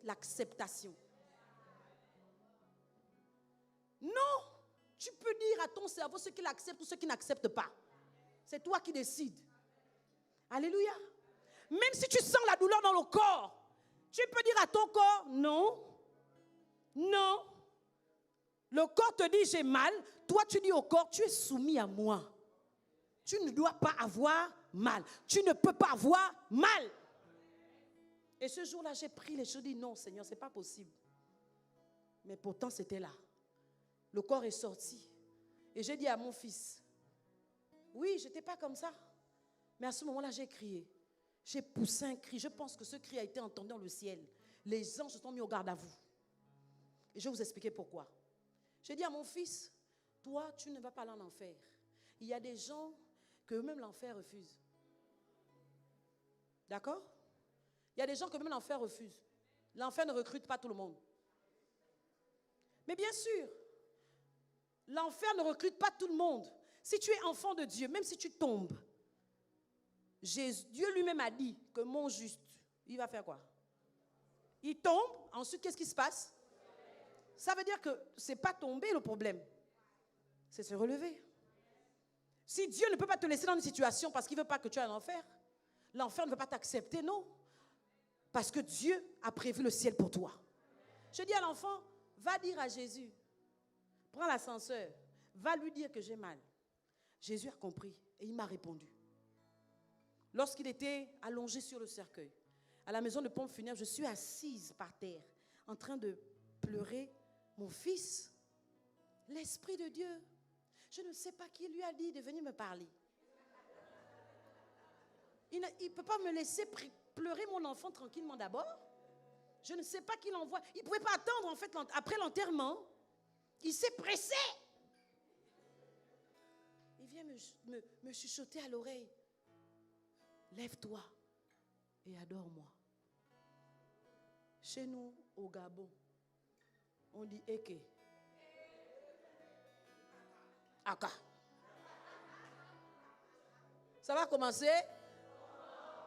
l'acceptation. Non, tu peux dire à ton cerveau ce qu'il accepte ou ce qu'il n'accepte pas. C'est toi qui décides. Alléluia. Même si tu sens la douleur dans le corps, tu peux dire à ton corps, non, non. Le corps te dit j'ai mal, toi tu dis au corps, tu es soumis à moi. Tu ne dois pas avoir mal. Tu ne peux pas avoir mal. Et ce jour-là, j'ai pris les choses, j'ai dit non Seigneur, ce n'est pas possible. Mais pourtant c'était là. Le corps est sorti. Et j'ai dit à mon fils, oui, je n'étais pas comme ça. Mais à ce moment-là, j'ai crié. J'ai poussé un cri. Je pense que ce cri a été entendu dans le ciel. Les anges se sont mis au garde à vous. Et je vais vous expliquer pourquoi. J'ai dit à mon fils, toi, tu ne vas pas aller en enfer. Il y a des gens que même l'enfer refuse. D'accord? Il y a des gens que même l'enfer refuse. L'enfer ne recrute pas tout le monde. Mais bien sûr, l'enfer ne recrute pas tout le monde. Si tu es enfant de Dieu, même si tu tombes, Dieu lui-même a dit que mon juste, il va faire quoi? Il tombe, ensuite qu'est-ce qui se passe? Ça veut dire que ce n'est pas tomber le problème, c'est se relever. Si Dieu ne peut pas te laisser dans une situation parce qu'il ne veut pas que tu ailles en enfer, l'enfer ne veut pas t'accepter, non. Parce que Dieu a prévu le ciel pour toi. Je dis à l'enfant, va dire à Jésus, prends l'ascenseur, va lui dire que j'ai mal. Jésus a compris et il m'a répondu. Lorsqu'il était allongé sur le cercueil, à la maison de pompe funèbre, je suis assise par terre, en train de pleurer mon fils, l'Esprit de Dieu. Je ne sais pas qui lui a dit de venir me parler. Il ne peut pas me laisser pleurer mon enfant tranquillement d'abord. Je ne sais pas qui l'envoie. Il ne pouvait pas attendre en fait après l'enterrement. Il s'est pressé. Il vient me chuchoter à l'oreille. Lève-toi et adore-moi. Chez nous, au Gabon, on dit Eke. Aka. Ça va commencer?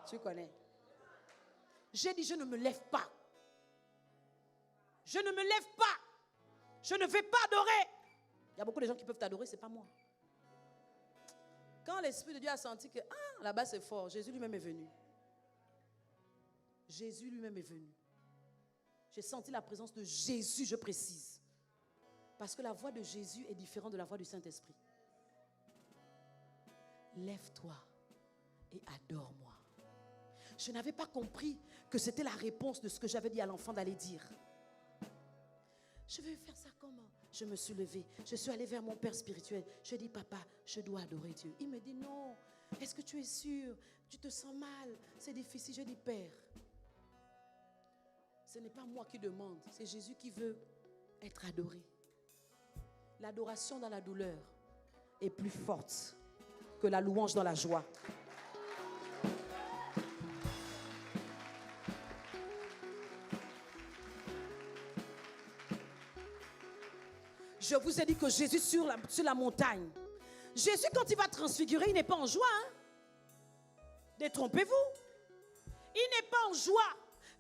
Tu connais. J'ai dit, je ne me lève pas. Je ne me lève pas. Je ne vais pas adorer. Il y a beaucoup de gens qui peuvent t'adorer, ce n'est pas moi. Quand l'Esprit de Dieu a senti que, là-bas c'est fort, Jésus lui-même est venu. Jésus lui-même est venu. J'ai senti la présence de Jésus, je précise. Parce que la voix de Jésus est différente de la voix du Saint-Esprit. Lève-toi et adore-moi. Je n'avais pas compris que c'était la réponse de ce que j'avais dit à l'enfant d'aller dire. Je vais faire ça comment? Je me suis levée, je suis allée vers mon père spirituel. Je dis, papa, je dois adorer Dieu. Il me dit, non, est-ce que tu es sûr? Tu te sens mal? C'est difficile. Je dis, père, ce n'est pas moi qui demande, c'est Jésus qui veut être adoré. L'adoration dans la douleur est plus forte que la louange dans la joie. Je vous ai dit que Jésus sur la montagne. Jésus, quand il va transfigurer, il n'est pas en joie. Détrompez-vous. Il n'est pas en joie.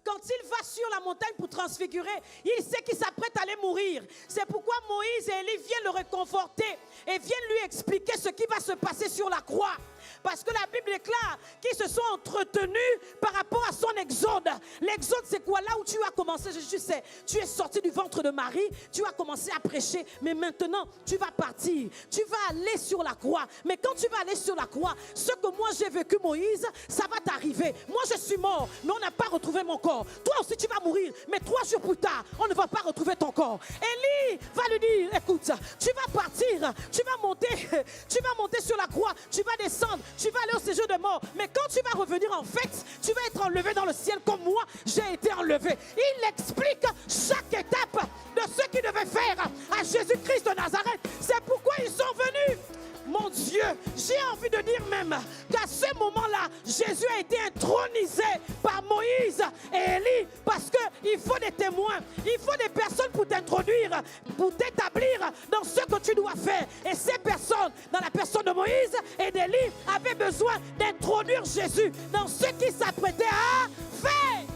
Quand il va sur la montagne pour transfigurer, il sait qu'il s'apprête à aller mourir. C'est pourquoi Moïse et Élie viennent le réconforter et viennent lui expliquer ce qui va se passer sur la croix. Parce que la Bible déclare qu'ils se sont entretenus par rapport à son exode. L'exode, c'est quoi? Là où tu as commencé, Jésus sait, tu es sorti du ventre de Marie, tu as commencé à prêcher, mais maintenant, tu vas partir. Tu vas aller sur la croix. Mais quand tu vas aller sur la croix, ce que moi j'ai vécu, Moïse, ça va t'arriver. Moi, je suis mort, mais on n'a pas retrouvé mon corps. Toi aussi, tu vas mourir, mais 3 jours plus tard, on ne va pas retrouver ton corps. Élie va lui dire, écoute, tu vas partir, tu vas monter sur la croix, tu vas descendre, tu vas aller au séjour de mort. Mais quand tu vas revenir, en fait, tu vas être enlevé dans le ciel comme moi, j'ai été enlevé. Il explique chaque étape de ce qu'il devait faire à Jésus-Christ de Nazareth. C'est pourquoi ils sont venus. Mon Dieu, j'ai envie de dire même qu'à ce moment-là, Jésus a été intronisé par Moïse et Élie parce qu'il faut des témoins, il faut des personnes pour t'introduire, pour t'établir dans ce que tu dois faire. Et ces personnes, dans la personne de Moïse et d'Élie, avaient besoin d'introduire Jésus dans ce qu'il s'apprêtait à faire.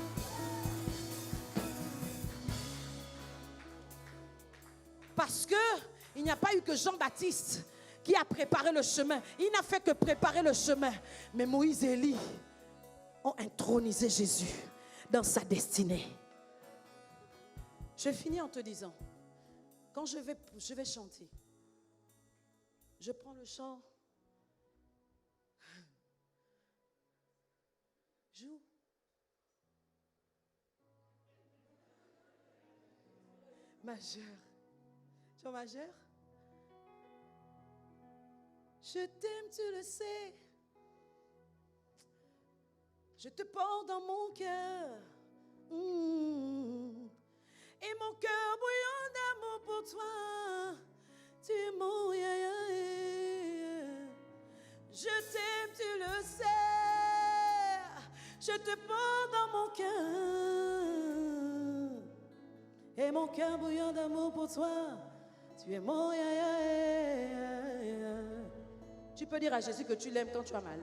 Parce qu'il n'y a pas eu que Jean-Baptiste qui a préparé le chemin. Il n'a fait que préparer le chemin. Mais Moïse et Élie ont intronisé Jésus dans sa destinée. Je finis en te disant, quand je vais chanter, je prends le chant. Joue. Majeur. Chant majeur. Je t'aime, tu le sais. Je te porte dans mon cœur. Et mon cœur bouillon d'amour pour toi. Tu es mon Je t'aime, tu le sais. Je te porte dans mon cœur. Et mon cœur bouillant d'amour pour toi. Tu es mon Tu peux dire à Jésus que tu l'aimes quand tu as mal.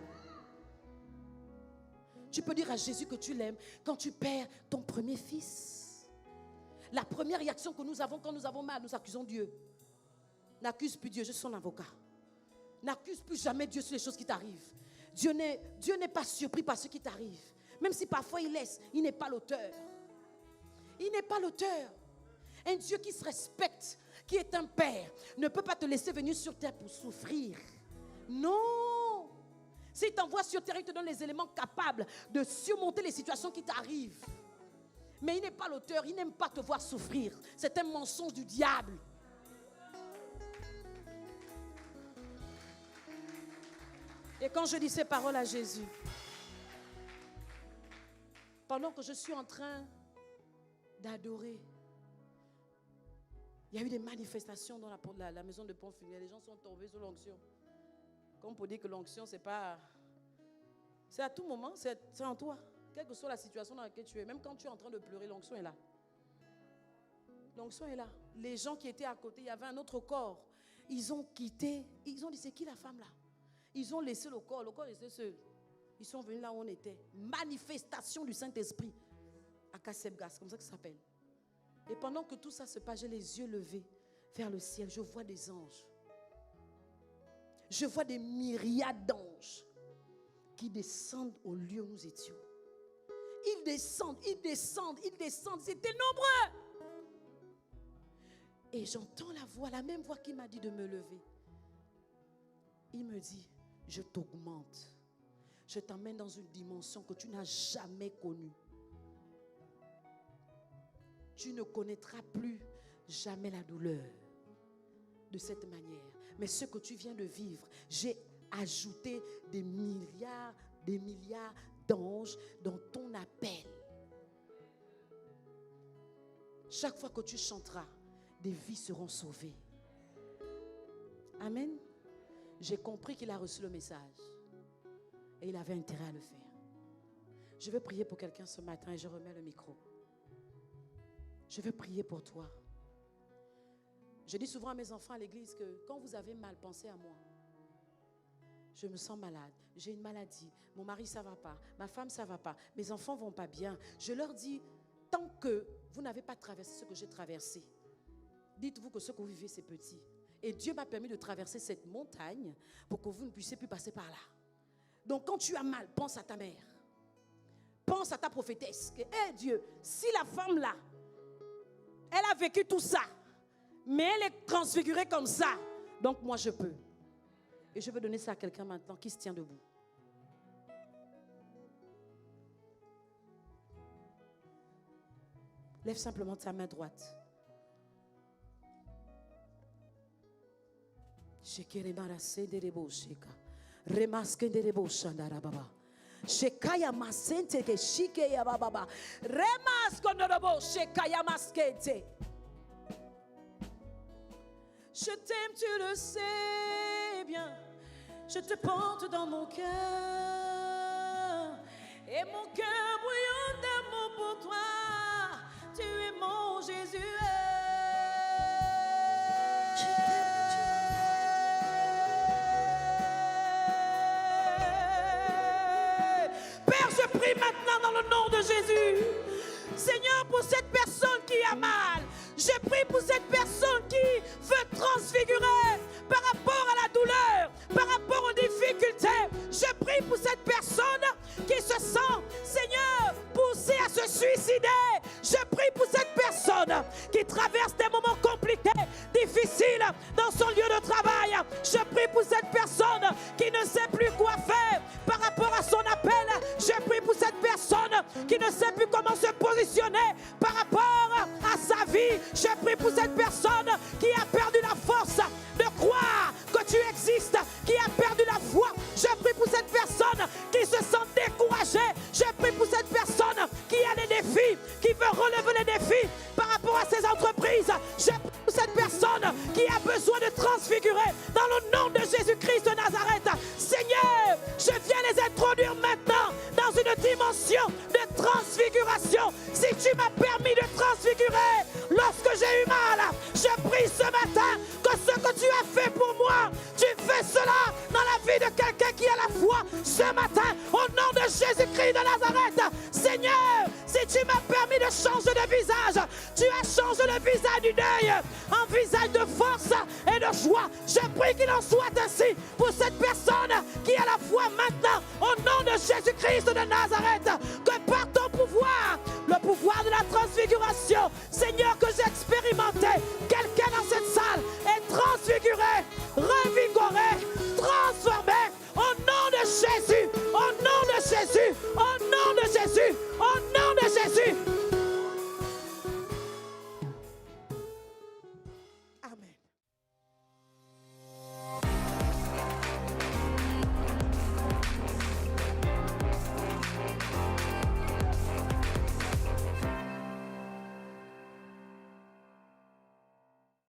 Tu peux dire à Jésus que tu l'aimes quand tu perds ton premier fils. La première réaction que nous avons quand nous avons mal, nous accusons Dieu. N'accuse plus Dieu, je suis son avocat. N'accuse plus jamais Dieu sur les choses qui t'arrivent. Dieu n'est pas surpris par ce qui t'arrive. Même si parfois il laisse, il n'est pas l'auteur. Il n'est pas l'auteur. Un Dieu qui se respecte, qui est un père, ne peut pas te laisser venir sur terre pour souffrir. Non. S'il t'envoie sur terre, il te donne les éléments capables de surmonter les situations qui t'arrivent. Mais il n'est pas l'auteur, il n'aime pas te voir souffrir. C'est un mensonge du diable. Et quand je dis ces paroles à Jésus, pendant que je suis en train d'adorer, il y a eu des manifestations dans la maison de Pont-Funiel. Les gens sont tombés sous l'onction. Comme pour dire que l'onction, c'est pas... C'est à tout moment, c'est en toi. Quelle que soit la situation dans laquelle tu es, même quand tu es en train de pleurer, l'onction est là. L'onction est là. Les gens qui étaient à côté, il y avait un autre corps. Ils ont quitté, ils ont dit, c'est qui la femme là? Ils ont laissé le corps était seul. Ils sont venus là où on était. Manifestation du Saint-Esprit à Kassebgas, comme ça que ça s'appelle. Et pendant que tout ça se passe, j'ai les yeux levés vers le ciel. Je vois des anges. Je vois des myriades d'anges qui descendent au lieu où nous étions. Ils descendent, ils descendent, ils descendent. C'était nombreux. Et j'entends la voix, la même voix qui m'a dit de me lever. Il me dit, je t'augmente. Je t'emmène dans une dimension que tu n'as jamais connue. Tu ne connaîtras plus jamais la douleur de cette manière. Mais ce que tu viens de vivre, j'ai ajouté des milliards d'anges dans ton appel. Chaque fois que tu chanteras, des vies seront sauvées. Amen. J'ai compris qu'il a reçu le message. Et il avait intérêt à le faire. Je vais prier pour quelqu'un ce matin et je remets le micro. Je vais prier pour toi. Je dis souvent à mes enfants à l'église que quand vous avez mal, pensez à moi. Je me sens malade, j'ai une maladie, mon mari ça va pas, ma femme ça va pas, mes enfants vont pas bien. Je leur dis, tant que vous n'avez pas traversé ce que j'ai traversé, dites-vous que ce que vous vivez c'est petit. Et Dieu m'a permis de traverser cette montagne pour que vous ne puissiez plus passer par là. Donc quand tu as mal, pense à ta mère. Pense à ta prophétesse. Hé Dieu, si la femme là, elle a vécu tout ça, mais elle est transfigurée comme ça, donc moi je peux. Et je veux donner ça à quelqu'un maintenant qui se tient debout. Lève simplement ta main droite. Shekaya masente ke shike ya baba. Remas kondorobo shekaya maskete. Je t'aime, tu le sais bien. Je te porte dans mon cœur. Et mon cœur bouillonne d'amour pour toi. Tu es mon Jésus. Père, je prie maintenant dans le nom de Jésus. Seigneur, pour cette personne qui a mal, je prie pour cette personne qui veut transfigurer par rapport à la douleur, par rapport aux difficultés. Je prie pour cette personne qui se sent, Seigneur, poussée à se suicider. Je prie pour cette personne qui traverse des moments compliqués, difficiles dans son lieu de travail. Je prie pour cette personne qui ne sait plus quoi faire par rapport à son appel. Je prie pour cette personne qui ne sait plus comment se positionner par rapport à sa vie. Je prie pour cette personne qui a perdu la force de croire que tu existes, qui a perdu la foi. Je prie pour cette personne qui se sent découragée. Je prie pour cette personne qui a des défis, qui veut relever les défis par rapport à ses entreprises. Je prie pour cette personne qui a besoin de transfigurer dans le nom de Jésus-Christ de Nazareth. Seigneur, je viens les introduire maintenant dans une dimension ce matin, au nom de Jésus-Christ de Nazareth. Seigneur, si tu m'as permis de changer de visage, tu as changé le visage du deuil en visage de force et de joie. Je prie qu'il en soit ainsi pour cette personne qui est à la foi maintenant, au nom de Jésus-Christ de Nazareth, que par ton pouvoir, le pouvoir de la transfiguration, Seigneur, que j'expérimente